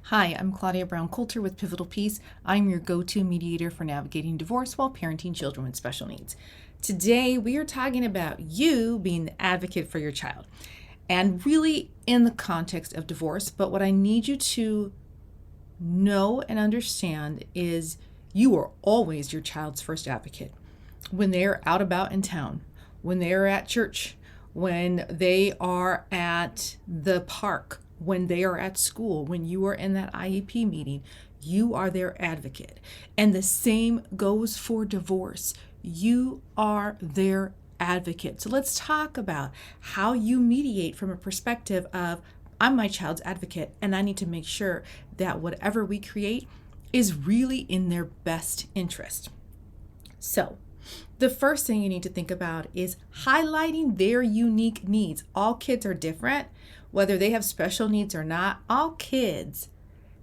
Hi, I'm Claudia Brown Coulter with Pivotal Peace. I'm your go-to mediator for navigating divorce while parenting children with special needs. Today, we are talking about you being the advocate for your child, and really in the context of divorce. But what I need you to know and understand is you are always your child's first advocate. When they are out about in town, when they are at church, when they are at the park, when they are at school, when you are in that IEP meeting, you are their advocate. And the same goes for divorce. You are their advocate. So let's talk about how you mediate from a perspective of, I'm my child's advocate, and I need to make sure that whatever we create is really in their best interest. So, the first thing you need to think about is highlighting their unique needs. All kids are different, whether they have special needs or not. All kids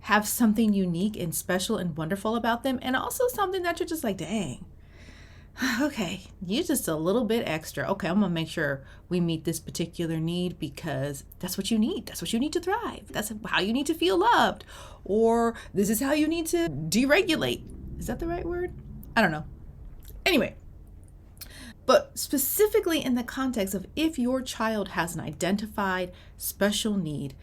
have something unique and special and wonderful about them, and also something that you're just like, dang, okay, you just a little bit extra. Okay, I'm gonna make sure we meet this particular need because that's what you need. That's what you need to thrive. That's how you need to feel loved. Or this is how you need to deregulate. Is that the right word? I don't know. Anyway, but specifically in the context of if your child has an identified special need,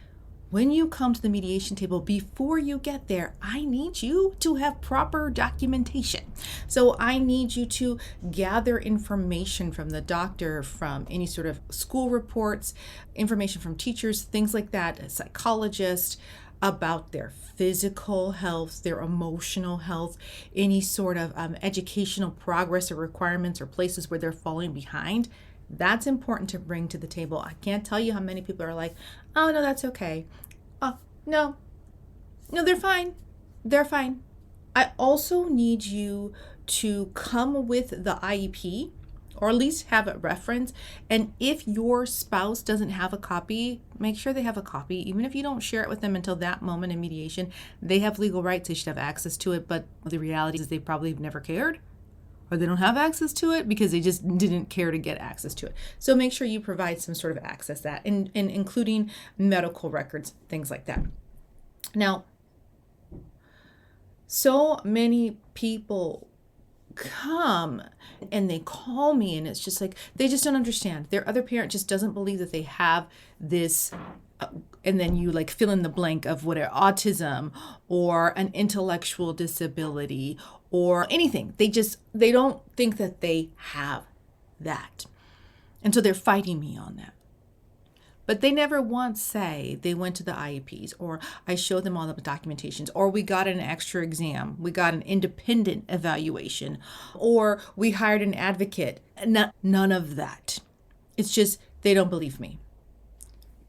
when you come to the mediation table, before you get there, I need you to have proper documentation. So I need you to gather information from the doctor, from any sort of school reports, information from teachers, things like that, a psychologist, about their physical health, their emotional health, any sort of educational progress or requirements or places where they're falling behind. That's important to bring to the table. I can't tell you how many people are like, oh, no, that's okay. Oh, no, they're fine. They're fine. I also need you to come with the IEP, or at least have a reference. And if your spouse doesn't have a copy, make sure they have a copy. Even if you don't share it with them until that moment in mediation, they have legal rights. They should have access to it. But the reality is they probably have never cared, or they don't have access to it because they just didn't care to get access to it. So make sure you provide some sort of access that, and including medical records, things like that. Now, so many people come and they call me, and it's just like they just don't understand. Their other parent just doesn't believe that they have this, and then you like fill in the blank of whatever, autism or an intellectual disability or anything. They don't think that they have that, and so they're fighting me on that. But they never once say they went to the IEPs, or I showed them all the documentations, or we got an extra exam, we got an independent evaluation, or we hired an advocate. None of that. It's just they don't believe me.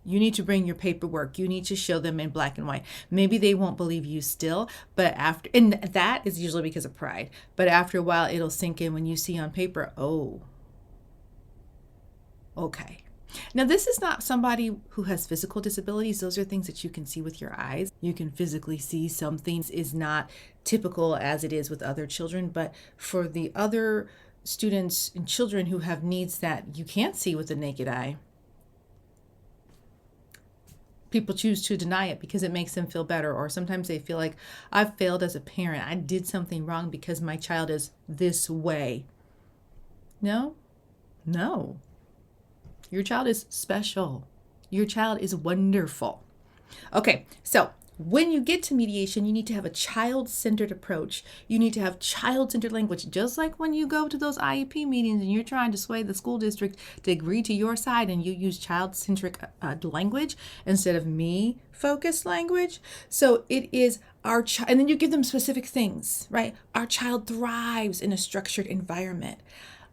You need to bring your paperwork. You need to show them in black and white. Maybe they won't believe you still, but after, and that is usually because of pride. But after a while, it'll sink in when you see on paper, oh, okay. Now, this is not somebody who has physical disabilities. Those are things that you can see with your eyes. You can physically see some things is not typical as it is with other children. But for the other students and children who have needs that you can't see with the naked eye, people choose to deny it because it makes them feel better. Or sometimes they feel like, I've failed as a parent. I did something wrong because my child is this way. No. Your child is special. Your child is wonderful. Okay, so when you get to mediation, you need to have a child-centered approach. You need to have child-centered language, just like when you go to those IEP meetings and you're trying to sway the school district to agree to your side and you use child-centric language instead of me-focused language. So it is our child, and then you give them specific things, right? Our child thrives in a structured environment.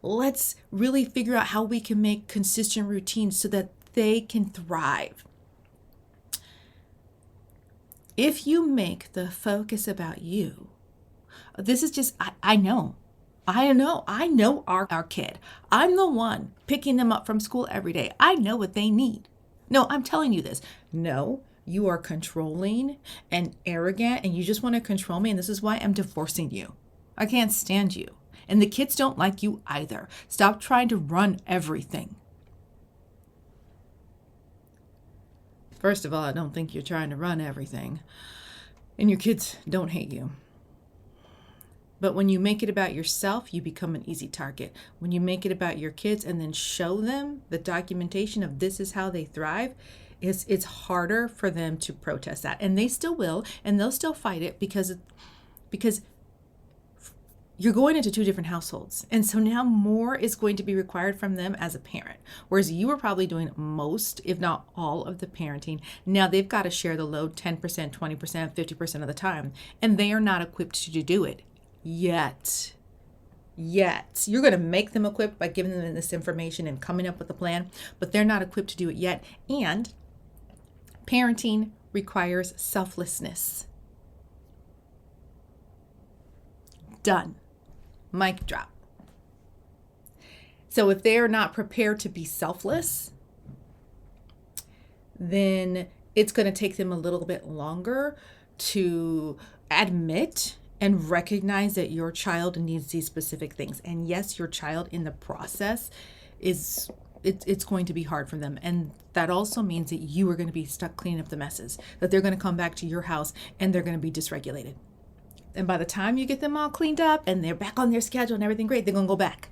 Let's really figure out how we can make consistent routines so that they can thrive. If you make the focus about you, this is just, I know our kid. I'm the one picking them up from school every day. I know what they need. No, I'm telling you this. No, you are controlling and arrogant and you just want to control me. And this is why I'm divorcing you. I can't stand you. And the kids don't like you either. Stop trying to run everything. First of all, I don't think you're trying to run everything. and your kids don't hate you. But when you make it about yourself, you become an easy target. When you make it about your kids and then show them the documentation of this is how they thrive, it's harder for them to protest that. And they still will, and they'll still fight it because you're going into two different households. And so now more is going to be required from them as a parent. Whereas you were probably doing most, if not all, of the parenting. Now they've got to share the load 10%, 20%, 50% of the time. And they are not equipped to do it yet. You're going to make them equipped by giving them this information and coming up with a plan, but they're not equipped to do it yet. And parenting requires selflessness. Done. Mic drop. So if they're not prepared to be selfless, then it's going to take them a little bit longer to admit and recognize that your child needs these specific things. And yes, your child in the process it's going to be hard for them. And that also means that you are going to be stuck cleaning up the messes, that they're going to come back to your house and they're going to be dysregulated. And by the time you get them all cleaned up and they're back on their schedule and everything great, they're going to go back.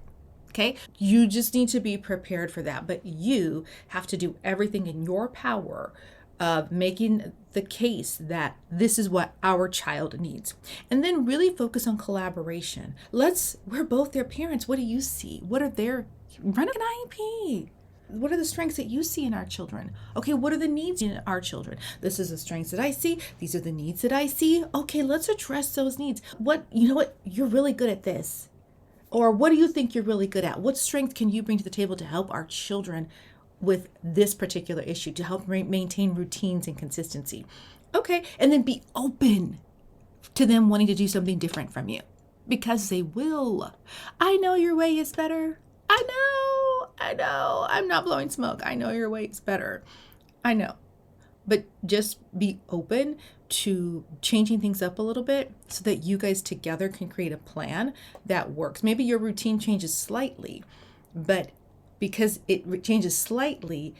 Okay? You just need to be prepared for that. But you have to do everything in your power of making the case that this is what our child needs. And then really focus on collaboration. We're both their parents. What do you see? What are run an IEP. What are the strengths that you see in our children? Okay, what are the needs in our children? This is the strengths that I see. These are the needs that I see. Okay, let's address those needs. You know what? You're really good at this. Or what do you think you're really good at? What strength can you bring to the table to help our children with this particular issue, to help maintain routines and consistency? Okay, and then be open to them wanting to do something different from you, because they will. I know your way is better. I know, I'm not blowing smoke. I know your way is better. I know. But just be open to changing things up a little bit so that you guys together can create a plan that works. Maybe your routine changes slightly, but because it changes slightly,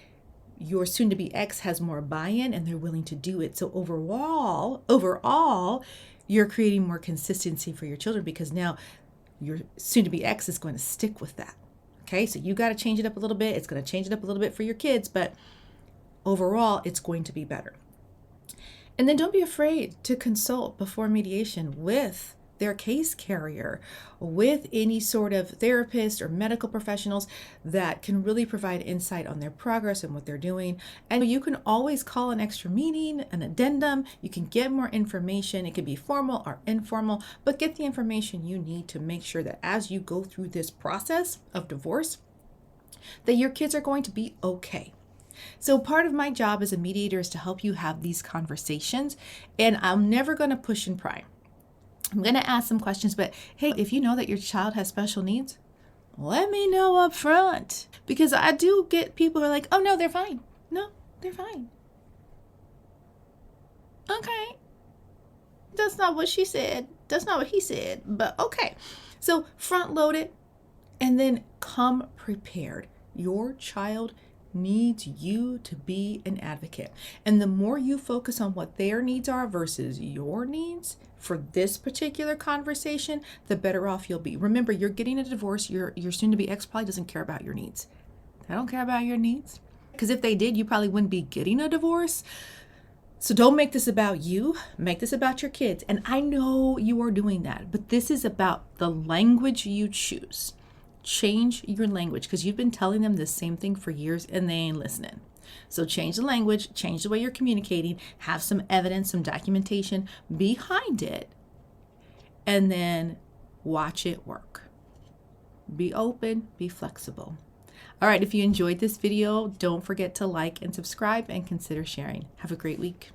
your soon-to-be ex has more buy-in and they're willing to do it. So overall, you're creating more consistency for your children because now your soon-to-be ex is going to stick with that. Okay, so you got to change it up a little bit. It's going to change it up a little bit for your kids, but overall, it's going to be better. And then don't be afraid to consult before mediation with their case carrier, with any sort of therapist or medical professionals that can really provide insight on their progress and what they're doing. And you can always call an extra meeting, an addendum. You can get more information. It can be formal or informal, but get the information you need to make sure that as you go through this process of divorce, that your kids are going to be okay. So part of my job as a mediator is to help you have these conversations, and I'm never going to push and pry. I'm going to ask some questions, but hey, if you know that your child has special needs, let me know up front, because I do get people who are like, oh no, they're fine. No, they're fine. Okay. That's not what she said. That's not what he said, but okay. So front load it and then come prepared. Your child needs you to be an advocate. And the more you focus on what their needs are versus your needs for this particular conversation, the better off you'll be. Remember, you're getting a divorce. Your soon-to-be ex probably doesn't care about your needs. They don't care about your needs. Because if they did, you probably wouldn't be getting a divorce. So don't make this about you. Make this about your kids. And I know you are doing that, but this is about the language you choose. Change your language, because you've been telling them the same thing for years and they ain't listening. So change the language, change the way you're communicating, have some evidence, some documentation behind it, and then watch it work. Be open, be flexible. All right, if you enjoyed this video, don't forget to like and subscribe and consider sharing. Have a great week.